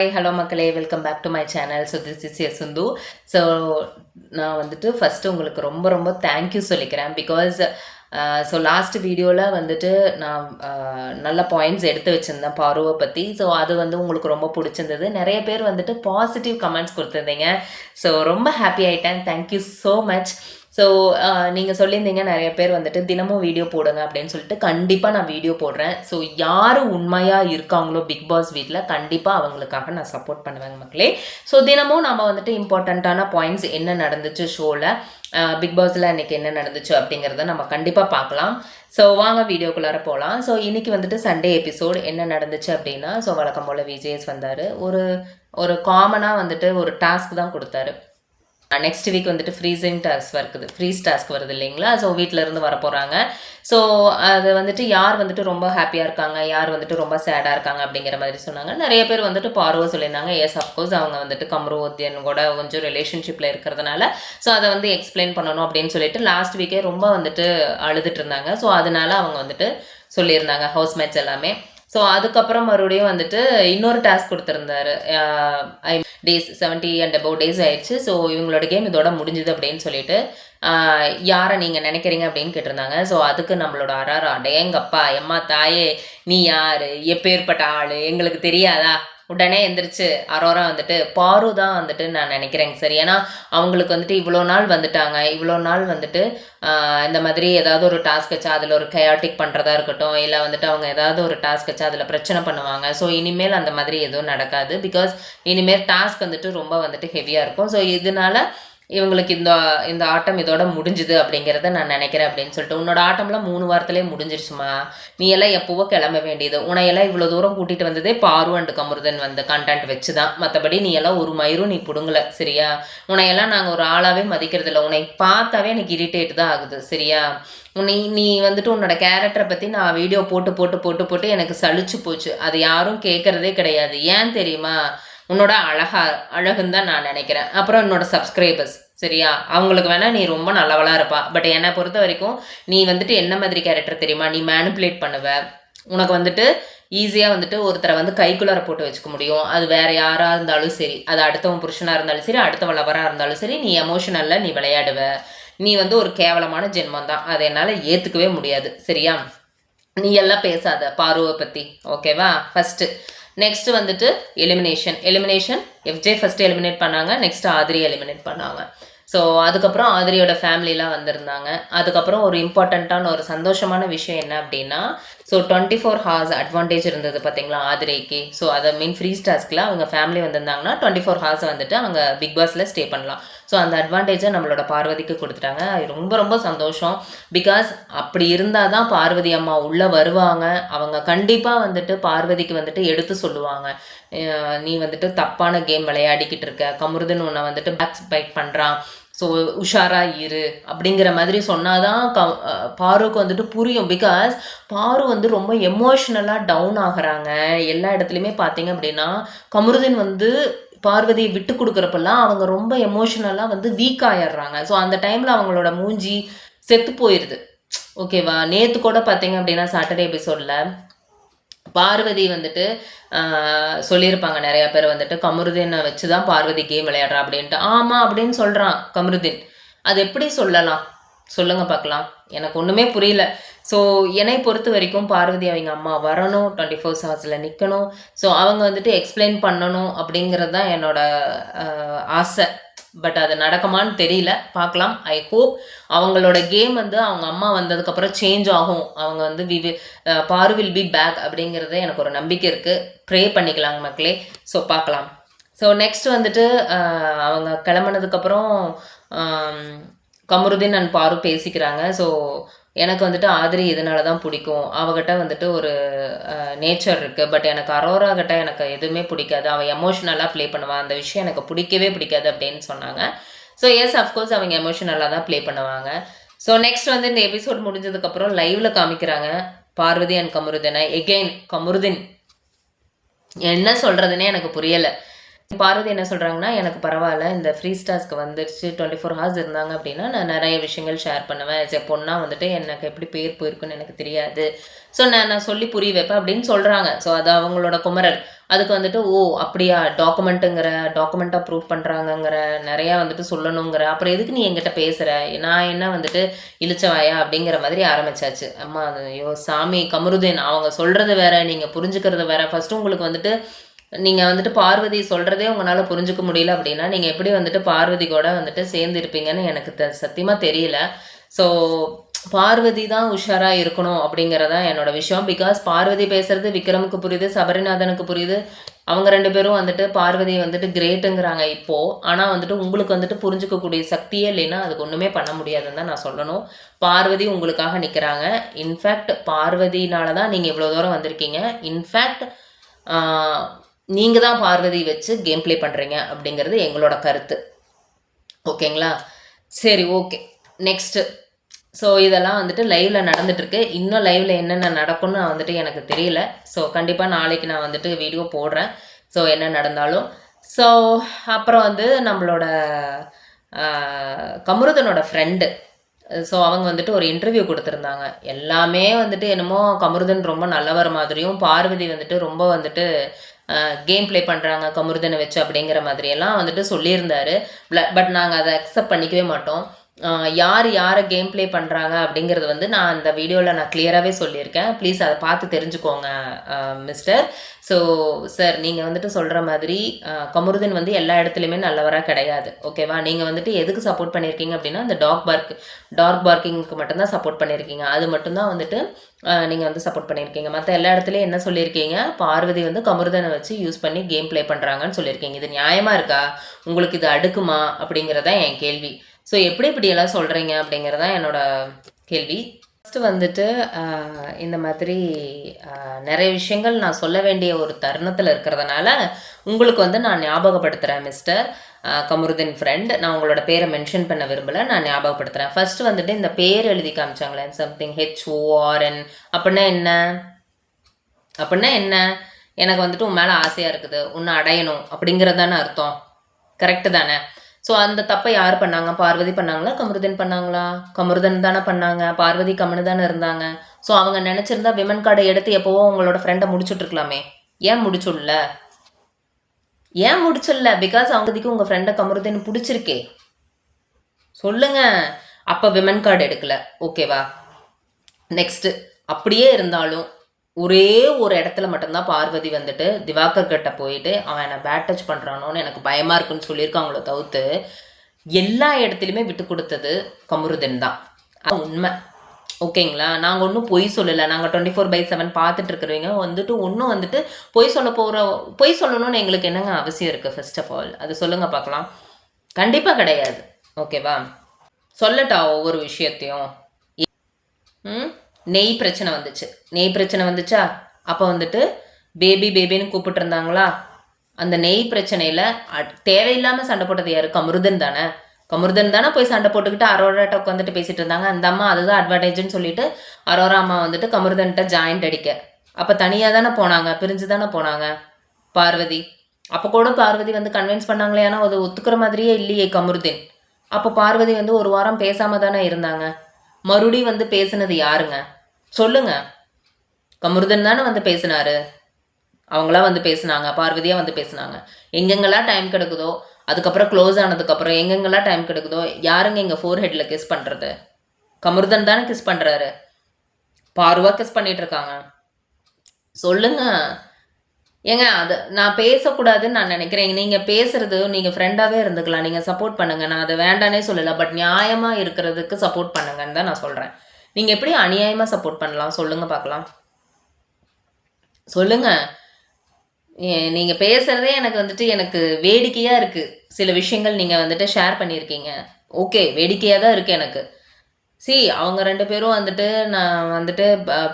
Hi, hello மக்களே, welcome back to my channel. So this is யசுந்து. So நான் வந்துட்டு ஃபஸ்ட்டு உங்களுக்கு ரொம்ப ரொம்ப தேங்க்யூ சொல்லிக்கிறேன். பிகாஸ் ஸோ லாஸ்ட் வீடியோவில் வந்துட்டு நான் நல்ல பாயிண்ட்ஸ் எடுத்து வச்சுருந்தேன் பாருவை பற்றி. ஸோ அது வந்து உங்களுக்கு ரொம்ப பிடிச்சிருந்தது. நிறைய பேர் வந்துட்டு பாசிட்டிவ் கமெண்ட்ஸ் கொடுத்துருந்தீங்க. ஸோ ரொம்ப ஹாப்பி ஆகிட்டேன். Thank you so much. ஸோ நீங்கள் சொல்லியிருந்தீங்க நிறைய பேர் வந்துட்டு தினமும் வீடியோ போடுங்க அப்படின்னு சொல்லிட்டு. கண்டிப்பாக நான் வீடியோ போடுறேன். ஸோ யார் உண்மையாக இருக்காங்களோ பிக் பாஸ் வீட்டில் கண்டிப்பாக அவங்களுக்காக நான் சப்போர்ட் பண்ணுவேங்க மக்களே. ஸோ தினமும் நம்ம வந்துட்டு இம்பார்ட்டண்ட்டான பாயிண்ட்ஸ் என்ன நடந்துச்சு ஷோவில், பிக் பாஸில் அன்றைக்கி என்ன நடந்துச்சு அப்படிங்கிறத நம்ம கண்டிப்பாக பார்க்கலாம். ஸோ வாங்க வீடியோக்குள்ளார போகலாம். ஸோ இன்றைக்கி வந்துட்டு சண்டே எபிசோடு என்ன நடந்துச்சு அப்படின்னா, ஸோ வழக்கம் போல் விஜேஸ் வந்தார். ஒரு காமனாக வந்துட்டு ஒரு டாஸ்க் தான் கொடுத்தாரு. நெக்ஸ்ட் வீக் வந்துட்டு ஃப்ரீஸ் டாஸ்க் வருது இல்லைங்களா. ஸோ வீட்டிலேருந்து வர போகிறாங்க. ஸோ அது வந்துட்டு யார் வந்துட்டு ரொம்ப ஹாப்பியாக இருக்காங்க, யார் வந்துட்டு ரொம்ப சேடாக இருக்காங்க அப்படிங்கிற மாதிரி சொன்னாங்க. நிறைய பேர் வந்துட்டு பார்வை சொல்லியிருந்தாங்க. எஸ், அஃப்கோர்ஸ் அவங்க வந்துட்டு கம்ருதீன் கூட கொஞ்சம் ரிலேஷன்ஷிப்பில் இருக்கிறதுனால ஸோ அதை வந்து எக்ஸ்பிளைன் பண்ணணும் அப்படின்னு சொல்லிட்டு லாஸ்ட் வீக்கே ரொம்ப வந்துட்டு அழுதுட்டு இருந்தாங்க. ஸோ அதனால அவங்க வந்துட்டு சொல்லியிருந்தாங்க ஹவுஸ்மேட்ஸ் எல்லாமே. ஸோ அதுக்கப்புறம் மறுபடியும் வந்துட்டு இன்னொரு டாஸ்க் கொடுத்துருந்தாரு. டேஸ் 70 அண்ட் அபவ் டேஸ் ஆயிடுச்சு. ஸோ இவங்களோட கேம் இதோட முடிஞ்சுது அப்படின்னு சொல்லிட்டு யாரை நீங்கள் நினைக்கிறீங்க அப்படின்னு கேட்டிருந்தாங்க. ஸோ அதுக்கு நம்மளோட அடேங்கப்பா எம்மா தாயே, நீ யார், எப்பேற்பட்ட ஆள், எங்களுக்கு தெரியாதா, உடனே எந்திரிச்சு அரோரா வந்துட்டு பாரு தான் வந்துட்டு நான் நினைக்கிறேங்க சார். ஏன்னா அவங்களுக்கு வந்துட்டு இவ்வளோ நாள் வந்துட்டு இந்த மாதிரி ஏதாவது ஒரு டாஸ்க் வச்சா அதில் ஒரு கயாட்டிக் பண்ணுறதா இருக்கட்டும், இல்லை வந்துட்டு அவங்க ஏதாவது ஒரு டாஸ்க் வச்சா அதில் பிரச்சனை பண்ணுவாங்க. ஸோ இனிமேல் அந்த மாதிரி எதுவும் நடக்காது. பிகாஸ் இனிமேல் டாஸ்க் வந்துட்டு ரொம்ப வந்துட்டு ஹெவியாக இருக்கும். ஸோ இதனால இவங்களுக்கு இந்த ஆட்டம் இதோட முடிஞ்சுது அப்படிங்கிறத நான் நினைக்கிறேன் அப்படின்னு சொல்லிட்டு. உன்னோட ஆட்டம்லாம் 3 வாரத்திலே முடிஞ்சிருச்சுமா, நீ எல்லாம் எப்போவோ கிளம்ப வேண்டியது. உன்னையெல்லாம் இவ்வளோ தூரம் கூட்டிகிட்டு வந்ததே பாரு அண்ட் கமருதன் வந்து கண்டென்ட் வச்சு தான். மற்றபடி நீ எல்லாம் ஒரு மயிரும் நீ பிடுங்கலை சரியா. உன்னையெல்லாம் நாங்கள் ஒரு ஆளாகவே மதிக்கிறது இல்லை. உன்னை பார்த்தாவே எனக்கு இரிட்டேட் தான் ஆகுது சரியா. நீ வந்துட்டு உன்னோட கேரக்டரை பற்றி நான் வீடியோ போட்டு எனக்கு சலிச்சு போச்சு. அது யாரும் கேட்குறதே கிடையாது. ஏன் தெரியுமா, உன்னோட அழகுன்னு தான் நான் நினைக்கிறேன். அப்புறம் என்னோட சப்ஸ்கிரைபர்ஸ் சரியா, அவங்களுக்கு வேணால் நீ ரொம்ப நல்லவளாக இருப்பா. பட் என்னை பொறுத்த வரைக்கும் நீ வந்துட்டு என்ன மாதிரி கேரக்டர் தெரியுமா, நீ மேனிப்புலேட் பண்ணுவ. உனக்கு வந்துட்டு ஈஸியாக வந்துட்டு ஒருத்தரை வந்து கைக்குள்ளார போட்டு வச்சுக்க முடியும். அது வேறு யாராக இருந்தாலும் சரி, அது அடுத்தவன் புருஷனாக இருந்தாலும் சரி, அடுத்தவன் லவராக இருந்தாலும் சரி, நீ எமோஷனலில் நீ விளையாடுவ. நீ வந்து ஒரு கேவலமான ஜென்மம் தான். அதை என்னால் ஏற்றுக்கவே முடியாது சரியா. நீ எல்லாம் பேசாத பாருவை பற்றி, ஓகேவா. ஃபஸ்ட்டு நெக்ஸ்ட்டு வந்துட்டு எலிமினேஷன் எஃப்ஜே ஃபஸ்ட்டு எலிமினேட் பண்ணாங்க. நெக்ஸ்ட் ஆதிரி எலிமினேட் பண்ணாங்க. ஸோ அதுக்கப்புறம் ஆதிரியோட ஃபேமிலிலாம் வந்திருந்தாங்க. அதுக்கப்புறம் ஒரு இம்பார்ட்டண்ட்டான ஒரு சந்தோஷமான விஷயம் என்ன அப்படின்னா, ஸோ 24 hours அட்வான்டேஜ் இருந்தது பார்த்தீங்களா ஆதிரைக்கு. ஸோ அதை ஃப்ரீஸ் டாஸ்கில் அவங்க ஃபேமிலி வந்திருந்தாங்கன்னா 24 hours வந்துட்டு அவங்க பிக் பாஸில் ஸ்டே பண்ணலாம். ஸோ அந்த அட்வான்டேஜை நம்மளோட பார்வதிக்கு கொடுத்துட்டாங்க. ரொம்ப ரொம்ப சந்தோஷம். பிகாஸ் அப்படி இருந்தால் தான் பார்வதி அம்மா உள்ளே வருவாங்க. அவங்க கண்டிப்பாக வந்துட்டு பார்வதிக்கு வந்துட்டு எடுத்து சொல்லுவாங்க, நீ வந்துட்டு தப்பான கேம் விளையாடிக்கிட்டு இருக்க, கமருதன் உன்னை வந்துட்டு பேக் பைட் பண்ணுறான், ஸோ உஷாராக இரு அப்படிங்கிற மாதிரி சொன்னாதான் பாருக்கு வந்துட்டு புரியும். பிகாஸ் பாரு வந்து ரொம்ப எமோஷ்னலாக டவுன் ஆகிறாங்க. எல்லா இடத்துலையுமே பார்த்தீங்க அப்படின்னா கமருதன் வந்து பார்வதியை விட்டு கொடுக்குறப்பெல்லாம் அவங்க ரொம்ப எமோஷ்னலாக வந்து வீக் ஆயிடுறாங்க. ஸோ அந்த டைமில் அவங்களோட மூஞ்சி செத்து போயிடுது ஓகேவா. நேற்று கூட பார்த்தீங்க அப்படின்னா சாட்டர்டே எபிசோடில் பார்வதி வந்துட்டு சொல்லியிருப்பாங்க நிறையா பேர் வந்துட்டு கமருதீனை வச்சு தான் பார்வதி கேம் விளையாடுறா அப்படின்ட்டு. ஆமாம் அப்படின்னு சொல்கிறான் கமருதீன். அது எப்படி சொல்லலாம் சொல்லுங்க பார்க்கலாம், எனக்கு ஒன்றுமே புரியல. ஸோ என்னை பொறுத்த வரைக்கும் பார்வதி அவங்க அம்மா வரணும், 24 hours நிற்கணும். ஸோ அவங்க வந்துட்டு எக்ஸ்பிளைன் பண்ணணும் அப்படிங்கிறது தான் என்னோட ஆசை. பட் அது நடக்குமான்னு தெரியல, பார்க்கலாம். ஐ ஹோப் அவங்களோட கேம் வந்து அவங்க அம்மா வந்ததுக்கப்புறம் சேஞ்ச் ஆகும். அவங்க வந்து பாரு வில் பி பேக் அப்படிங்கிறது எனக்கு ஒரு நம்பிக்கை இருக்குது. ப்ரே பண்ணிக்கலாங்க மக்களே. ஸோ பார்க்கலாம். ஸோ நெக்ஸ்ட் வந்துட்டு அவங்க கிளம்புனதுக்கப்புறம் கமருதீன் அண்ட் பாரு பேசிக்கிறாங்க. ஸோ எனக்கு வந்துட்டு ஆதிரி இதனால தான் பிடிக்கும், அவகிட்ட வந்துட்டு ஒரு நேச்சர் இருக்குது. பட் எனக்கு அரோரா கிட்ட எனக்கு எதுவுமே பிடிக்காது, அவள் எமோஷ்னலாக ப்ளே பண்ணுவாள், அந்த விஷயம் எனக்கு பிடிக்கவே பிடிக்காது அப்படின்னு சொன்னாங்க. ஸோ எஸ், அஃப்கோர்ஸ் அவங்க எமோஷ்னலாக தான் ப்ளே பண்ணுவாங்க. ஸோ நெக்ஸ்ட் வந்து இந்த எபிசோட் முடிஞ்சதுக்கப்புறம் லைவில் காமிக்கிறாங்க பார்வதி அண்ட் கமருதீனை. எகெயின் கமருதீன் என்ன சொல்கிறதுனே எனக்கு புரியலை பார்வதி என்ன சொல்கிறாங்கன்னா, எனக்கு பரவாயில்ல, இந்த ஃப்ரீ ஸ்டாஸ்க்கு வந்துருச்சு 24 ஹார்ஸ் இருந்தாங்க அப்படின்னா நான் நிறைய விஷயங்கள் ஷேர் பண்ணுவேன். பொண்ணா வந்துட்டு எனக்கு எப்படி பேர் போயிருக்குன்னு எனக்கு தெரியாது. ஸோ நான் சொல்லி புரிய வைப்பேன் அப்படின்னு சொல்கிறாங்க. ஸோ அது அவங்களோட குமரல். அதுக்கு வந்துட்டு ஓ அப்படியா, டாக்குமெண்ட்டாக ப்ரூவ் பண்ணுறாங்கங்கிற, நிறையா வந்துட்டு சொல்லணுங்கிற, அப்புறம் எதுக்கு நீ என்கிட்ட பேசுகிற, நான் என்ன வந்துட்டு இழிச்சவாயா அப்படிங்கிற மாதிரி ஆரம்பிச்சாச்சு. அம்மா ஐயோ சாமி கமருதீன், அவங்க சொல்கிறது வேற, நீங்கள் புரிஞ்சுக்கிறது வேற. ஃபஸ்ட்டு உங்களுக்கு வந்துட்டு நீங்கள் வந்துட்டு பார்வதி சொல்கிறதே உங்களால் புரிஞ்சுக்க முடியல அப்படின்னா நீங்கள் எப்படி வந்துட்டு பார்வதி கூட வந்துட்டு சேர்ந்து இருப்பீங்கன்னு எனக்கு சத்தியமாக தெரியல. ஸோ பார்வதி தான் உஷாராக இருக்கணும் அப்படிங்கிறதான் என்னோட விஷயம். பிகாஸ் பார்வதி பேசுறது விக்ரமுக்கு புரியுது, சபரிநாதனுக்கு புரியுது. அவங்க 2 பேரும் வந்துட்டு பார்வதி வந்துட்டு கிரேட்டுங்கிறாங்க இப்போது. ஆனால் வந்துட்டு உங்களுக்கு வந்துட்டு புரிஞ்சுக்கக்கூடிய சக்தியே இல்லைன்னா அதுக்கு ஒன்றுமே பண்ண முடியாதுன்னு தான் நான் சொல்லணும். பார்வதி உங்களுக்காக நிற்கிறாங்க. இன்ஃபேக்ட் பார்வதினால தான் நீங்கள் இவ்வளோ தூரம் வந்திருக்கீங்க. இன்ஃபேக்ட் நீங்கள் தான் பார்வதி வச்சு கேம் ப்ளே பண்ணுறீங்க அப்படிங்கிறது எங்களோட கருத்து. ஓகேங்களா? சரி, ஓகே. நெக்ஸ்ட்டு, ஸோ இதெல்லாம் வந்துட்டு லைவில் நடந்துகிட்ருக்கு. இன்னும் லைவில் என்னென்ன நடக்கும்னு வந்துட்டு எனக்கு தெரியல. ஸோ கண்டிப்பாக நாளைக்கு நான் வந்துட்டு வீடியோ போடுறேன். ஸோ என்ன நடந்தாலும். ஸோ அப்புறம் வந்து நம்மளோட கமருதனோட ஃப்ரெண்டு, ஸோ அவங்க வந்துட்டு ஒரு இன்டர்வியூ கொடுத்துருந்தாங்க. எல்லாமே வந்துட்டு என்னமோ கமருதன் ரொம்ப நல்லவர் மாதிரியும், பார்வதி வந்துட்டு ரொம்ப வந்துட்டு கேம் ப்ளே பண்ணுறாங்க கமருதனை வச்சு அப்படிங்கிற மாதிரியெல்லாம் வந்துட்டு சொல்லியிருந்தாரு. பட் நாங்கள் அதை அக்செப்ட் பண்ணிக்கவே மாட்டோம். யார் யாரை கேம் ப்ளே பண்ணுறாங்க அப்படிங்கிறது வந்து நான் அந்த வீடியோவில் நான் கிளியராகவே சொல்லியிருக்கேன். ப்ளீஸ் அதை பார்த்து தெரிஞ்சுக்கோங்க மிஸ்டர். ஸோ சார், நீங்கள் வந்துட்டு சொல்கிற மாதிரி கமருதன் வந்து எல்லா இடத்துலையுமே நல்லவராக கிடையாது. ஓகேவா? நீங்கள் வந்துட்டு எதுக்கு சப்போர்ட் பண்ணியிருக்கீங்க அப்படின்னா அந்த டாக் பார்க்கிங்க்கு மட்டும்தான் சப்போர்ட் பண்ணியிருக்கீங்க. அது மட்டும்தான் வந்துட்டு நீங்கள் வந்து சப்போர்ட் பண்ணியிருக்கீங்க. மற்ற எல்லா இடத்துலையும் என்ன சொல்லியிருக்கீங்க, பார்வதி வந்து கமருதனை வச்சு யூஸ் பண்ணி கேம் ப்ளே பண்ணுறாங்கன்னு சொல்லியிருக்கீங்க. இது நியாயமாக இருக்கா? உங்களுக்கு இது அடுக்குமா அப்படிங்கிறதான் என் கேள்வி. ஸோ எப்படி இப்படியெல்லாம் சொல்கிறீங்க அப்படிங்கிறதான் என்னோட கேள்வி. ஃபஸ்ட்டு வந்துட்டு இந்த மாதிரி நிறைய விஷயங்கள் நான் சொல்ல வேண்டிய ஒரு தருணத்தில் இருக்கிறதுனால உங்களுக்கு வந்து நான் ஞாபகப்படுத்துகிறேன் மிஸ்டர் கமருதீன் ஃப்ரெண்ட். நான் உங்களோட பேரை மென்ஷன் பண்ண விரும்பலை, நான் ஞாபகப்படுத்துகிறேன். ஃபஸ்ட்டு வந்துட்டு இந்த பேர் எழுதி காமிச்சாங்களே, சம்திங் HORN அப்படின்னா என்ன? அப்படின்னா என்ன? எனக்கு வந்துட்டு உன் மேலே ஆசையாக இருக்குது, உன்னை அடையணும் அப்படிங்கிறது தானே அர்த்தம். கரெக்டு தானே? ஸோ அந்த தப்பை யார் பண்ணாங்க? பார்வதி பண்ணாங்களா, கமருதன் பண்ணாங்களா? கமருதன் தானே பண்ணாங்க. பார்வதி கம்முன்னு தானே இருந்தாங்க. ஸோ அவங்க நினச்சிருந்தா விமன் கார்டை எடுத்து எப்போவோ உங்களோட ஃப்ரெண்டை முடிச்சுட்ருக்கலாமே. ஏன் முடிச்சுடல? பிகாஸ் அவங்கதிக்கு உங்கள் ஃப்ரெண்டை கமருதன் பிடிச்சிருக்கே. சொல்லுங்க. அப்போ விமன் கார்டு எடுக்கல. ஓகேவா? நெக்ஸ்ட்டு, அப்படியே இருந்தாலும் ஒரே ஒரு இடத்துல மட்டும்தான் பார்வதி வந்துட்டு திவாகர் கிட்ட போயிட்டு அவன் என்னை பேட் டச் பண்ணுறானோன்னு எனக்கு பயமாக இருக்குன்னு சொல்லியிருக்காங்களோ தவிர்த்து எல்லா இடத்துலையுமே விட்டு கொடுத்தது கமருதன் தான். அது உண்மை. ஓகேங்களா? நாங்கள் ஒன்றும் பொய் சொல்லலை. நாங்கள் 24/7 பார்த்துட்டு இருக்கிறவங்க வந்துட்டு ஒன்றும் வந்துட்டு பொய் சொல்லணும்னு எங்களுக்கு என்னங்க அவசியம் இருக்குது? ஃபர்ஸ்ட் ஆஃப் ஆல் அது சொல்லுங்கள் பார்க்கலாம். கண்டிப்பாக கிடையாது. ஓகேவா? சொல்லட்டா ஒவ்வொரு விஷயத்தையும். நெய் பிரச்சனை வந்துச்சா? அப்போ வந்துட்டு பேபின்னு கூப்பிட்டு இருந்தாங்களா? அந்த நெய் பிரச்சனையில் தேவையில்லாமல் சண்டை போட்டது யார்? கமருதன் தானே போய் சண்டை போட்டுக்கிட்டு அரோராட்ட உட்காந்துட்டு பேசிகிட்டு இருந்தாங்க. அந்த அம்மா அதுதான் அட்வான்டேஜ்னு சொல்லிட்டு அரோரா அம்மா வந்துட்டு கமருதன்கிட்ட ஜாயிண்ட் அடிக்க. அப்போ தனியாக தானே போனாங்க, பிரிஞ்சு தானே போனாங்க பார்வதி. அப்போ கூட பார்வதி வந்து கன்வின்ஸ் பண்ணாங்களே, ஆனால் அது ஒத்துக்கிற மாதிரியே இல்லையே கமருதன். அப்போ பார்வதி வந்து ஒரு வாரம் பேசாமல் தானே இருந்தாங்க. மறுபடியும் வந்து பேசுனது யாருங்க? சொல்லுங்க. கமருதன் தானே வந்து பேசினாரு. அவங்களா வந்து பேசினாங்க, பார்வதியாக வந்து பேசினாங்க. எங்கெங்கெல்லாம் டைம் கிடைக்குதோ, அதுக்கப்புறம் க்ளோஸ் ஆனதுக்கப்புறம் எங்கெங்கெல்லாம் டைம் கிடைக்குதோ, யாருங்க இங்கே ஃபோர்ஹெட்டில் கிஸ் பண்ணுறது? கமருதன் தானே கிஸ் பண்ணுறாரு. பார்வா கிஸ் பண்ணிட்டு இருக்காங்க. சொல்லுங்க. ஏங்க, அது நான் பேசக்கூடாதுன்னு நான் நினைக்கிறேன். நீங்கள் பேசுறது, நீங்கள் ஃப்ரெண்டாகவே இருந்துக்கலாம், நீங்கள் சப்போர்ட் பண்ணுங்கள், நான் அதை வேண்டானே சொல்லலை. பட் நியாயமாக இருக்கிறதுக்கு சப்போர்ட் பண்ணுங்கன்னு தான் நான் சொல்கிறேன். நீங்கள் எப்படி அநியாயமாக சப்போர்ட் பண்ணலாம்? சொல்லுங்கள் பார்க்கலாம். சொல்லுங்கள். நீங்கள் பேசுகிறதே எனக்கு வேடிக்கையாக இருக்குது. சில விஷயங்கள் நீங்கள் வந்துட்டு ஷேர் பண்ணியிருக்கீங்க. ஓகே, வேடிக்கையாக தான் இருக்குது எனக்கு. அவங்க 2 பேரும் வந்துட்டு நான் வந்துட்டு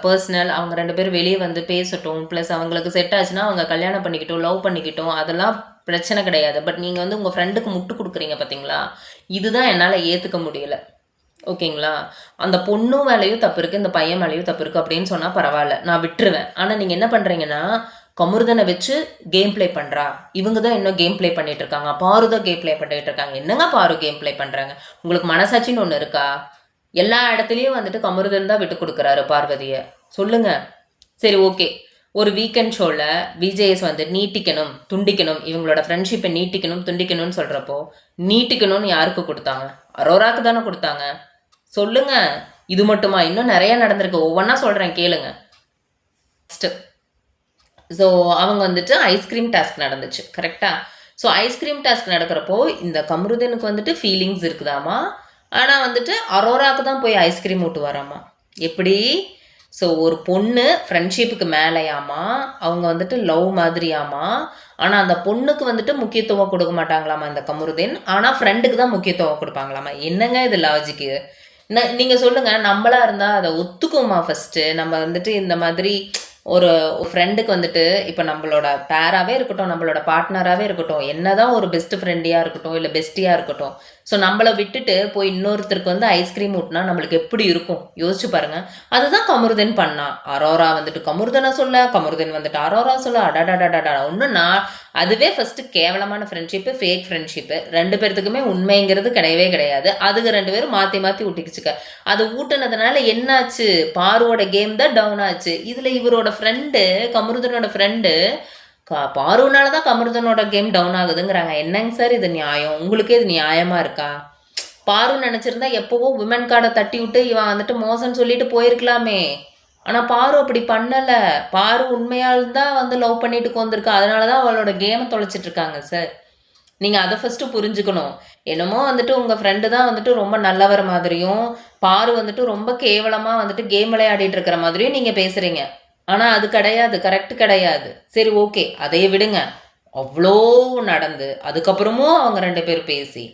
பர்சனல், அவங்க 2 பேரும் வெளியே வந்து பேசட்டும். ப்ளஸ் அவங்களுக்கு செட் ஆச்சுன்னா அவங்க கல்யாணம் பண்ணிக்கிட்டோம், லவ் பண்ணிக்கிட்டோம், அதெல்லாம் பிரச்சனை கிடையாது. பட் நீங்கள் வந்து உங்கள் ஃப்ரெண்டுக்கு முட்டு கொடுக்குறீங்க பார்த்தீங்களா? இதுதான் என்னால் ஏற்றுக்க முடியல. ஓகேங்களா? அந்த பொண்ணும் மேலேயும் தப்பு இருக்குது, இந்த பையன் மேலேயும் தப்பு இருக்குது அப்படின்னு சொன்னால் பரவாயில்ல, நான் விட்டுருவேன். ஆனால் நீங்கள் என்ன பண்ணுறீங்கன்னா, கமருதனை வச்சு கேம் ப்ளே பண்ணுறா, இவங்க தான் இன்னும் கேம் ப்ளே பண்ணிட்டு இருக்காங்க, பாரு தான் கேம் ப்ளே பண்ணிட்டு இருக்காங்க. என்னங்க பாரு கேம் ப்ளே பண்ணுறாங்க? உங்களுக்கு மனசாட்சின்னு ஒன்று இருக்கா? எல்லா இடத்துலையும் வந்துட்டு கமருதன் தான் விட்டு கொடுக்குறாரு பார்வதியை. சொல்லுங்க. சரி, ஓகே. ஒரு வீக்கெண்ட் ஷோவில் விஜேஎஸ் வந்து நீட்டிக்கணும் துண்டிக்கணும், இவங்களோட ஃப்ரெண்ட்ஷிப்பை நீட்டிக்கணும் துண்டிக்கணும்னு சொல்கிறப்போ நீட்டிக்கணும்னு யாருக்கு கொடுத்தாங்க? அரோராக்கு தானே கொடுத்தாங்க. சொல்லுங்க. இது மட்டுமா? இன்னும் நிறைய நடந்திருக்கு. ஒவ்வொன்றா சொல்கிறேன், கேளுங்க. ஃபஸ்ட்டு, ஸோ அவங்க வந்துட்டு ஐஸ்கிரீம் டாஸ்க் நடந்துச்சு, கரெக்டாக? ஸோ ஐஸ்கிரீம் டாஸ்க் நடக்கிறப்போ இந்த கமருதனுக்கு வந்துட்டு ஃபீலிங்ஸ் இருக்குதாமா, ஆனால் வந்துட்டு அரோராக்கு தான் போய் ஐஸ்கிரீம் ஊட்டு வராமா. எப்படி? ஸோ ஒரு பொண்ணு ஃப்ரெண்ட்ஷிப்புக்கு மேலேயாமா, அவங்க வந்துட்டு லவ் மாதிரியாமா, ஆனால் அந்த பொண்ணுக்கு வந்துட்டு முக்கியத்துவம் கொடுக்க மாட்டாங்களாமா இந்த கமருதீன், ஆனால் ஃப்ரெண்டுக்கு தான் முக்கியத்துவம் கொடுப்பாங்களாமா. என்னங்க இது லாஜிக்கு? நீங்கள் சொல்லுங்கள். நம்மளா இருந்தால் அதை ஒத்துக்குமா? ஃபஸ்ட்டு நம்ம வந்துட்டு இந்த மாதிரி ஒரு ஃப்ரெண்டுக்கு வந்துட்டு இப்போ நம்மளோட பேராகவே இருக்கட்டும், நம்மளோட பார்ட்னராகவே இருக்கட்டும், என்னதான் ஒரு பெஸ்ட் ஃப்ரெண்டியாக இருக்கட்டும் இல்லை பெஸ்டியாக இருக்கட்டும், ஸோ நம்மளை விட்டுட்டு போய் இன்னொருத்தருக்கு வந்து ஐஸ்கிரீம் ஊட்டினா நம்மளுக்கு எப்படி இருக்கும்? யோசிச்சு பாருங்க. அதுதான் கமருதன் பண்ணா. அரோரா வந்துட்டு கமருதனை சொல்ல, கமருதன் வந்துட்டு அரோரா சொல்ல, அடாடாடாடா. ஒன்றும் நான் அதுவே ஃபஸ்ட்டு கேவலமான ஃப்ரெண்ட்ஷிப்பு, ஃபேக் ஃப்ரெண்ட்ஷிப்பு. 2 பேர்த்துக்குமே உண்மைங்கிறது கிடையவே கிடையாது. அதுக்கு 2 பேரும் மாற்றி மாற்றி ஊட்டிக்கிச்சுக்க. அது ஊட்டினதுனால என்னாச்சு? பாருவோட கேம் தான் டவுன் ஆச்சு. இதில் இவரோட ஃப்ரெண்டு, கமருதனோட ஃப்ரெண்டு, பாருனால தான் கமருதனோட கேம் டவுன் ஆகுதுங்கிறாங்க. என்னங்க சார் இது நியாயம்? உங்களுக்கே இது நியாயமாக இருக்கா? பாரு நினச்சிருந்தா எப்போவோ விமன் கார்டை தட்டி விட்டு இவன் வந்துட்டு மோசம்னு சொல்லிட்டு போயிருக்கலாமே. ஆனால் பாரு அப்படி பண்ணலை. பாரு உண்மையால் தான் வந்து லவ் பண்ணிட்டு வந்திருக்கா. அதனால தான் அவளோட கேமை தொலைச்சிட்டு இருக்காங்க சார். நீங்கள் அதை ஃபஸ்ட்டு புரிஞ்சுக்கணும். என்னமோ வந்துட்டு உங்கள் ஃப்ரெண்டு தான் வந்துட்டு ரொம்ப நல்லவர் மாதிரியும், பாரு வந்துட்டு ரொம்ப கேவலமாக வந்துட்டு கேம் விளையாடிட்டு இருக்கிற மாதிரியும் நீங்கள் பேசுகிறீங்க. ஆனால் அது கிடையாது, கரெக்ட் கிடையாது. சரி, ஓகே, அதையே விடுங்க. அவ்வளோ நடந்து அதுக்கப்புறமும் அவங்க 2 பேர் பேசி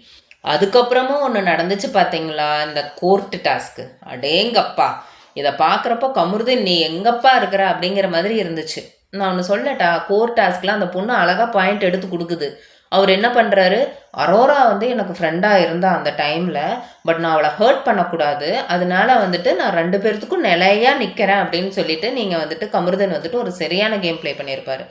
அதுக்கப்புறமும் ஒன்று நடந்துச்சு பார்த்தீங்களா, இந்த கோர்ட்டு டாஸ்க்கு. அடேங்கப்பா, இதை பார்க்குறப்போ கமருதீன் நீ எங்கப்பா இருக்கிற அப்படிங்கிற மாதிரி இருந்துச்சு. நான் ஒன்று சொல்லட்டா, கோர்ட் டாஸ்க்லாம் அந்த பொண்ணு அழகாக பாயிண்ட் எடுத்து கொடுக்குது. அவர் என்ன பண்ணுறாரு, அரோரா வந்து எனக்கு ஃப்ரெண்டாக இருந்தா அந்த டைமில், பட் நான் அவளை ஹர்ட் பண்ணக்கூடாது, அதனால வந்துட்டு நான் 2 பேர்த்துக்கும் நிலையாக நிற்கிறேன் அப்படின்னு சொல்லிட்டு நீங்கள் வந்துட்டு கமருதன் வந்துட்டு ஒரு சரியான கேம் ப்ளே பண்ணியிருப்பார்.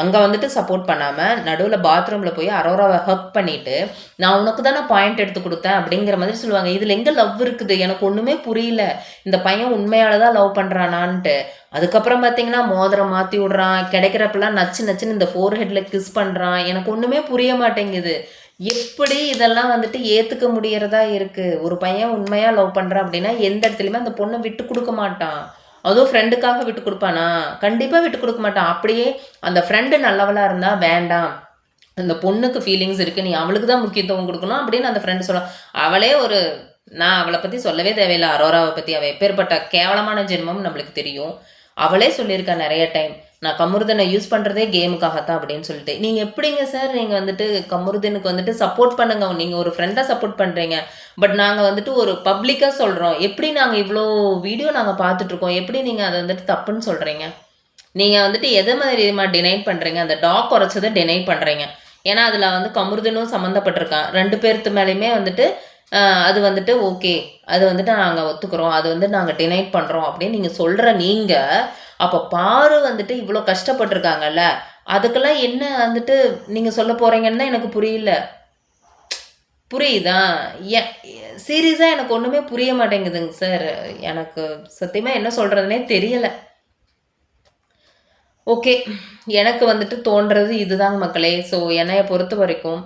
அங்கே வந்துட்டு சப்போர்ட் பண்ணாமல் நடுவில் பாத்ரூமில் போய் அரோராவை ஹக் பண்ணிவிட்டு நான் உனக்கு தானே பாயிண்ட் எடுத்து கொடுத்தேன் அப்படிங்கிற மாதிரி சொல்லுவாங்க. இதில் எங்கே லவ் இருக்குது? எனக்கு ஒன்றுமே புரியல. இந்த பையன் உண்மையால தான் லவ் பண்ணுறானான்ட்டு. அதுக்கப்புறம் பார்த்தீங்கன்னா மோதிரம் மாற்றி விட்றான், கிடைக்கிறப்பெல்லாம் நச்சு நச்சுன்னு இந்த ஃபோர்ஹெட்டில் கிஸ் பண்ணுறான். எனக்கு ஒன்றுமே புரிய மாட்டேங்குது. எப்படி இதெல்லாம் வந்துட்டு ஏற்றுக்க முடியறதா இருக்குது? ஒரு பையன் உண்மையாக லவ் பண்ணுறான் அப்படின்னா எந்த இடத்துலையுமே அந்த பொண்ணை விட்டு கொடுக்க மாட்டான். அதுவும் ஃப்ரெண்டுக்காக விட்டு கொடுப்பானா? கண்டிப்பாக விட்டு கொடுக்க மாட்டான். அப்படியே அந்த ஃப்ரெண்டு நல்லவளாக இருந்தால் வேண்டாம், அந்த பொண்ணுக்கு ஃபீலிங்ஸ் இருக்குது, நீ அவளுக்கு தான் முக்கியத்துவம் கொடுக்கணும் அப்படின்னு அந்த ஃப்ரெண்டு சொல்ல. அவளே ஒரு, நான் அவளை பற்றி சொல்லவே தேவையில்லை, அரோராவை பற்றி. அவள் எப்பேற்பட்ட கேவலமான ஜென்மம் நம்மளுக்கு தெரியும். அவளே சொல்லியிருக்கா நிறைய டைம், நான் கமருதனை யூஸ் பண்ணுறதே கேமுக்காகத்தான் அப்படின்னு சொல்லிட்டு. நீங்கள் எப்படிங்க சார் நீங்கள் வந்துட்டு கமருதனுக்கு வந்துட்டு சப்போர்ட் பண்ணுங்க, நீங்கள் ஒரு ஃப்ரெண்டாக சப்போர்ட் பண்ணுறீங்க, பட் நாங்கள் வந்துட்டு ஒரு பப்ளிக்காக சொல்கிறோம். எப்படி நாங்கள் இவ்வளோ வீடியோ நாங்கள் பார்த்துட்ருக்கோம், எப்படி நீங்கள் அதை வந்துட்டு தப்புன்னு சொல்கிறீங்க? நீங்கள் வந்துட்டு எதை மாதிரிமா டினைட் பண்ணுறீங்க? அந்த டாக் குறைச்சதை டினைட் பண்ணுறீங்க. ஏன்னா அதில் வந்து கமருதனும் சம்மந்தப்பட்டிருக்கான். 2 பேர்த்து மேலேயுமே வந்துட்டு அது வந்துட்டு ஓகே, அது வந்துட்டு நாங்கள் ஒத்துக்கிறோம், அது வந்து நாங்கள் டினைட் பண்ணுறோம் அப்படின்னு நீங்கள் சொல்கிற நீங்கள், அப்போ பாரு வந்துட்டு இவ்வளோ கஷ்டப்பட்டிருக்காங்கல்ல, அதுக்கெல்லாம் என்ன வந்துட்டு நீங்கள் சொல்ல போகிறீங்கன்னு தான் எனக்கு புரியல. புரியுதா? சீரியஸாக எனக்கு ஒன்றுமே புரிய மாட்டேங்குதுங்க சார். எனக்கு சத்தியமாக என்ன சொல்கிறதுனே தெரியலை. ஓகே, எனக்கு வந்துட்டு தோன்றது இதுதாங்க மக்களே. ஸோ என்னைய பொறுத்த வரைக்கும்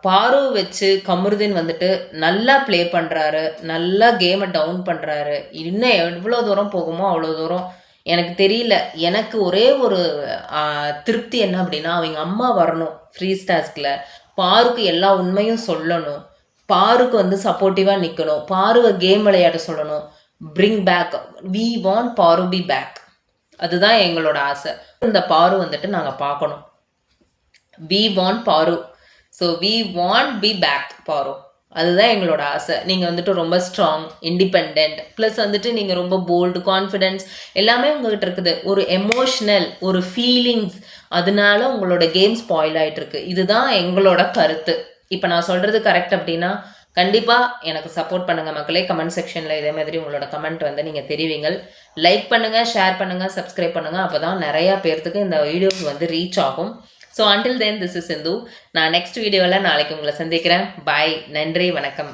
பாரு வச்சு கமருதீன் வந்துட்டு நல்லா ப்ளே பண்ணுறாரு, நல்லா கேமை டவுன் பண்ணுறாரு. இன்னும் எவ்வளோ தூரம் போகுமோ அவ்வளோ தூரம் எனக்கு தெரியல. எனக்கு ஒரே ஒரு திருப்தி என்ன அப்படின்னா, அவங்க அம்மா வரணும் ஃப்ரீ டாஸ்கில், பாருக்கு எல்லா உண்மையும் சொல்லணும், பாருக்கு வந்து சப்போர்ட்டிவாக நிற்கணும், பாருவை கேம் விளையாட சொல்லணும். Bring back, we want Paru be back. அதுதான் எங்களோட ஆசை. இந்த பாரு வந்துட்டு நாங்கள் பார்க்கணும். We want Paru, so we want be back Paru. அதுதான் எங்களோட ஆசை. நீங்கள் வந்துட்டு ரொம்ப ஸ்ட்ராங், இண்டிபெண்ட், ப்ளஸ் வந்துட்டு நீங்கள் ரொம்ப போல்டு, கான்ஃபிடென்ஸ் எல்லாமே உங்கள்கிட்ட இருக்குது. ஒரு எமோஷ்னல், ஒரு ஃபீலிங்ஸ், அதனால உங்களோட கேம் ஸ்பாயில் ஆகிட்டுருக்கு. இதுதான் எங்களோட கருத்து. இப்போ நான் சொல்கிறது கரெக்ட் அப்படின்னா கண்டிப்பாக எனக்கு சப்போர்ட் பண்ணுங்கள் மக்களே. கமெண்ட் செக்ஷனில் இதே மாதிரி உங்களோட கமெண்ட் வந்து நீங்கள் தெரிவிங்கள். லைக் பண்ணுங்கள், ஷேர் பண்ணுங்கள், சப்ஸ்கிரைப் பண்ணுங்கள். அப்போ தான் நிறையா பேர்த்துக்கு இந்த வீடியோஸ் வந்து ரீச் ஆகும். So until then this is Sindhu. நான் நெக்ஸ்ட் வீடியோவில் நாளைக்கு உங்களை சந்திக்கிறேன். பாய், நன்றி, வணக்கம்.